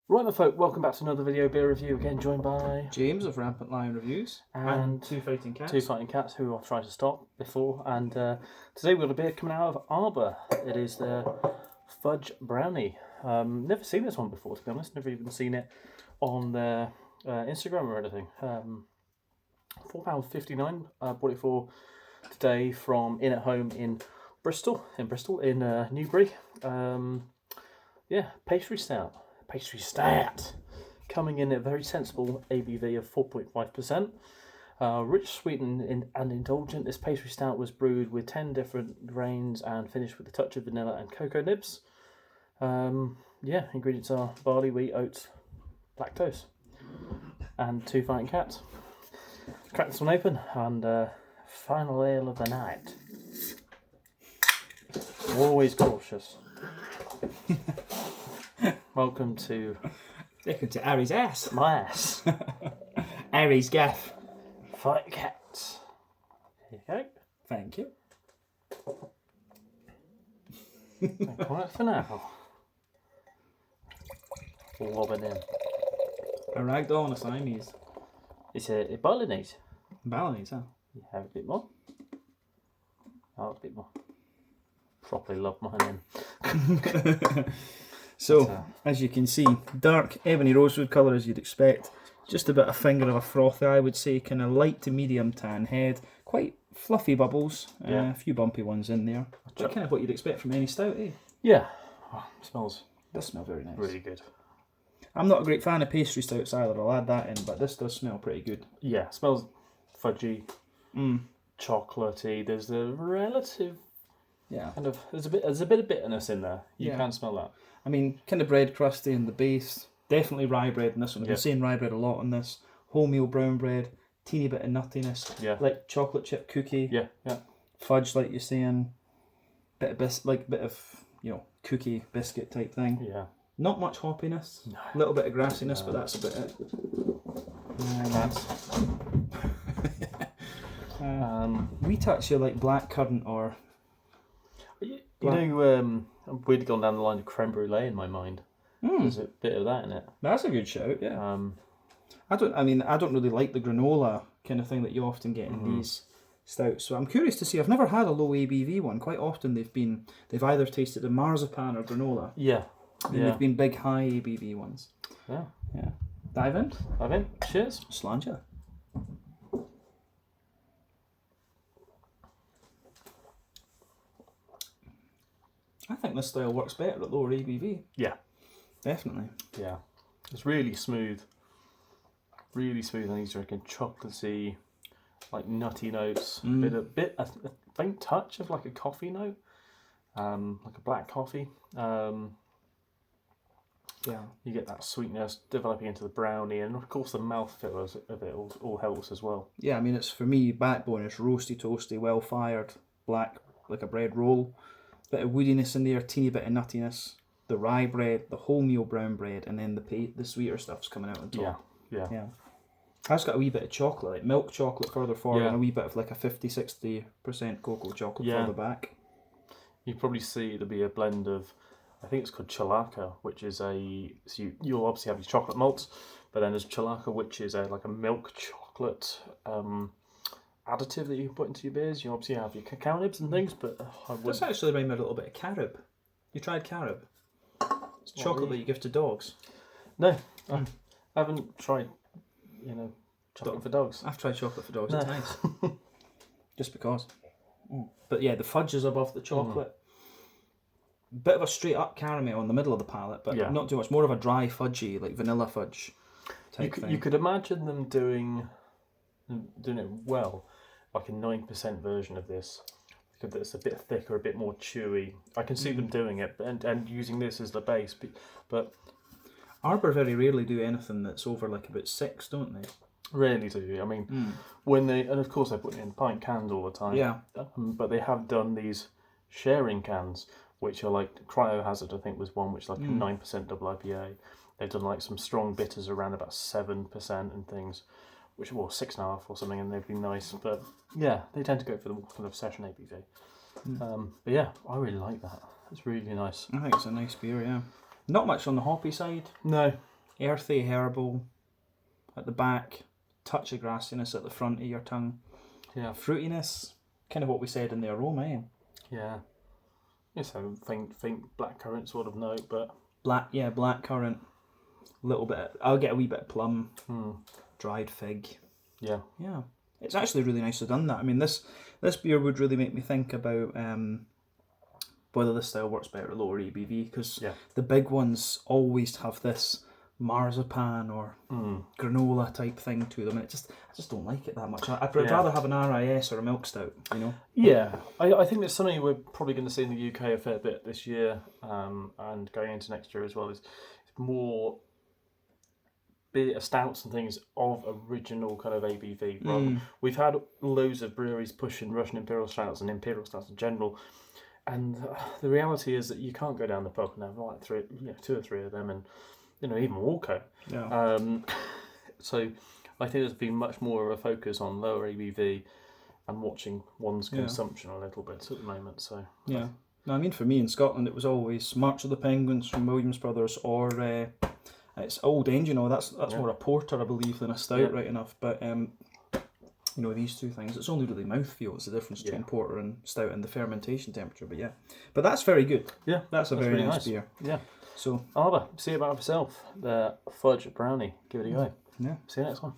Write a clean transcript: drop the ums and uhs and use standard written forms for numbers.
Right then folk, welcome back to another video beer review, again joined by James of Rampant Lion Reviews and Two Fighting Cats. Two Fighting Cats, who I've tried to stop before, and today we've got a beer coming out of Arbor. It is the Fudge Brownie. Never seen this one before, to be honest, never even seen it on their Instagram or anything. £4.59, I bought it for today from In At Home in Bristol, in Newbury. Yeah, pastry stout, coming in at a very sensible ABV of 4.5%. Rich, sweet and indulgent, this pastry stout was brewed with 10 different grains and finished with a touch of vanilla and cocoa nibs. Yeah, ingredients are barley, wheat, oats, lactose, and Two Fighting Cats. Crack this one open, and final ale of the night. Always cautious. Welcome to Ari's ass. my ass. Ari's gaff. Fight Cats. Here you go. Thank you. Quiet for now. Lobbing in. A ragdoll and a Siamese. It's a Balinese. Balinese, huh? You have a bit more. Oh, a bit more. Properly love mine in. So, as you can see, dark ebony rosewood colour as you'd expect. Just about a finger of a frothy, I would say. Kind of light to medium tan head. Quite fluffy bubbles. Yeah. A few bumpy ones in there. But kind of what you'd expect from any stout, eh? Yeah. Oh, smells Does smell very nice. really good. I'm not a great fan of pastry stouts either, I'll add that in, but this does smell pretty good. Yeah, smells fudgy, chocolatey. There's a relative kind of there's a bit of bitterness in there. You can smell that. I mean, kind of bread crusty in the base. Definitely rye bread in this one. I've been Yeah. saying rye bread a lot on this. Wholemeal brown bread, teeny bit of nuttiness. Yeah. Like chocolate chip cookie. Yeah, yeah. Fudge, like you're saying. Bit of cookie biscuit type thing. Yeah. Not much hoppiness. A little bit of grassiness, but that's about it. We touch you like black currant or. You know, we'd gone down the line of creme brulee in my mind. There's a bit of that in it. That's a good shout, yeah. I don't really like the granola kind of thing that you often get in these stouts. So I'm curious to see. I've never had a low ABV one. Quite often they've either tasted a marzipan or granola. Yeah. And they've been big high ABV ones. Yeah. Yeah. Dive in. Cheers. Slanja. I think this style works better at lower ABV. Yeah. Definitely. Yeah. It's really smooth. Really smooth. And he's drinking chocolatey, like nutty notes. A faint touch of like a coffee note, like a black coffee. Yeah. You get that sweetness developing into the brownie, and of course the mouthfeel of it all helps as well. Yeah, I mean, it's for me, backbone is roasty, toasty, well fired, black, like a bread roll. Bit of woodiness in there, teeny bit of nuttiness. The rye bread, the wholemeal brown bread, and then the sweeter stuff's coming out on top. Yeah. It's got a wee bit of chocolate, like milk chocolate further forward, Yeah. and a wee bit of like a 50-60% cocoa chocolate further back. You probably see it'll be a blend of, I think it's called chalaka, which is you'll obviously have your chocolate malts, but then there's chalaka, which is like a milk chocolate additive that you put into your beers. You obviously have your cacao nibs and things, but This actually reminds me a little bit of carob. You tried carob? It's chocolate that you give to dogs. No, I haven't tried, chocolate for dogs. I've tried chocolate for dogs, No. it's nice. Just because. But yeah, the fudge is above the chocolate. Bit of a straight up caramel in the middle of the palate, but not too much. More of a dry fudgy, like vanilla fudge type thing. You could imagine them doing it well, like a 9% version of this. That's a bit thicker, a bit more chewy. I can see them doing it and using this as the base, but Arbor very rarely do anything that's over like about 6, don't they? Rarely do. I mean, when and of course they put it in pint cans all the time. Yeah. But they have done these sharing cans, which are like Cryohazard. I think was one which like a 9% double IPA. They've done like some strong bitters around about 7% and things, which were 6.5 or something, and they've been nice. But yeah, they tend to go for the more kind of session ABV. But yeah, I really like that. It's really nice. I think it's a nice beer, yeah. Not much on the hoppy side. No. earthy, herbal at the back, touch of grassiness at the front of your tongue. Yeah. Fruitiness, kind of what we said in the aroma, eh? Yeah. Yes, I think blackcurrant sort of note, but blackcurrant. Little bit. I'll get a wee bit of plum, mm. dried fig. Yeah. Yeah. It's actually really nicely done. That I mean, this beer would really make me think about whether this style works better at lower ABV, because the big ones always have this marzipan or granola type thing to them, and I just don't like it that much. I'd rather have an RIS or a milk stout, you know. Yeah, I think that's something we're probably going to see in the UK a fair bit this year, and going into next year as well. Is more beer stouts and things of original kind of ABV. We've had loads of breweries pushing Russian imperial stouts and imperial stouts in general, and the reality is that you can't go down the pub and have like two or three of them, and even Walker. Yeah. So I think there's been much more of a focus on lower ABV and watching one's consumption a little bit at the moment. So yeah. No, I mean, for me in Scotland, it was always March of the Penguins from Williams Brothers, or it's Old End. That's more a porter, I believe, than a stout, right enough. But these two things, it's only really mouthfeel. It's the difference between porter and stout and the fermentation temperature. But that's very good. Yeah, that's a very really nice beer. Yeah. So Arbor, see it about yourself. The Fudge Brownie. Give it a go. Yeah. See you next one.